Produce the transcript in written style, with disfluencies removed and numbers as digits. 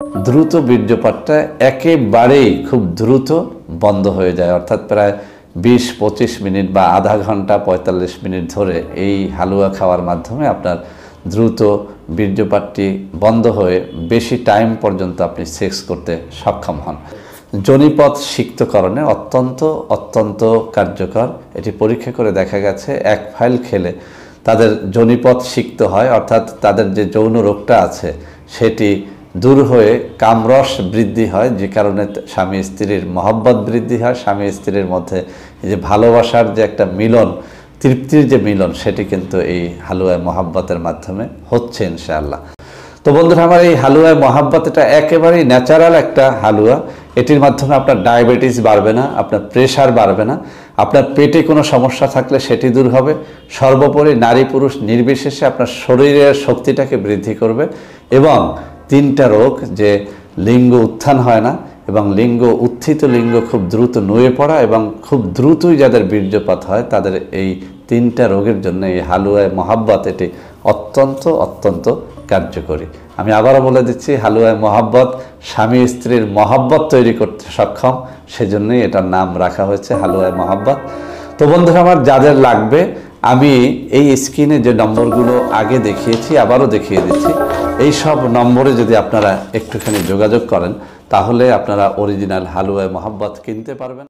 দ্রুত বীর্যপাতটা একেবারেই খুব দ্রুত বন্ধ হয়ে যায়, অর্থাৎ প্রায় 20-25 মিনিট বা আধা ঘন্টা 45 মিনিট ধরে এই হালুয়া খাওয়ার মাধ্যমে আপনার দ্রুত বীর্যপাতটি বন্ধ হয়ে বেশি টাইম পর্যন্ত আপনি সেক্স করতে সক্ষম হন। যোনিপথ সিক্তকরণে অত্যন্ত কার্যকর। এটি পরীক্ষা করে দেখা গেছে এক ফাইল খেলে তাদের যোনিপথ সিক্ত হয়, অর্থাৎ তাদের যে যৌন রোগটা আছে সেটি দূর হয়ে কামরস বৃদ্ধি হয়, যে কারণে স্বামী স্ত্রীর মহব্বত বৃদ্ধি হয়, স্বামী স্ত্রীর মধ্যে যে ভালোবাসার যে একটা মিলন, তৃপ্তির যে মিলন, সেটি কিন্তু এই হালুয়ায় মহাব্বতের মাধ্যমে হচ্ছে ইনশাআল্লাহ। তো বন্ধুরা আমার, এই হালুয়ায় মহাব্বত এটা একেবারেই ন্যাচারাল একটা হালুয়া। এটির মাধ্যমে আপনার ডায়াবেটিস বাড়বে না, আপনার প্রেশার বাড়বে না, আপনার পেটে কোনো সমস্যা থাকলে সেটি দূর হবে। সর্বোপরি নারী পুরুষ নির্বিশেষে আপনার শরীরের শক্তিটাকে বৃদ্ধি করবে এবং 3টা রোগ, যে লিঙ্গ উত্থান হয় না এবং লিঙ্গ উত্থিত লিঙ্গ খুব দ্রুত নুয়ে পড়া এবং খুব দ্রুতই যাদের বীর্যপাত হয়, তাদের এই 3টা রোগের জন্য এই হালুয়ায় মহাব্বত এটি অত্যন্ত কার্যকরী। আমি আবারও বলে দিচ্ছি, হালুয়ায় মহাব্বত স্বামী স্ত্রীর মহাব্বত তৈরি করতে সক্ষম, সেজন্যই এটার নাম রাখা হয়েছে হালুয়ায় মহাব্বত। তো বন্ধুরা আমার, যাদের লাগবে আমি এই স্ক্রিনে যে নম্বরগুলো আগে দেখিয়েছি আবারও দেখিয়ে দিচ্ছি। এই সব নম্বরে যদি আপনারা একটুখানি যোগাযোগ করেন তাহলে আপনারা অরিজিনাল হালুয়ায় মহাব্বত কিনতে পারবেন।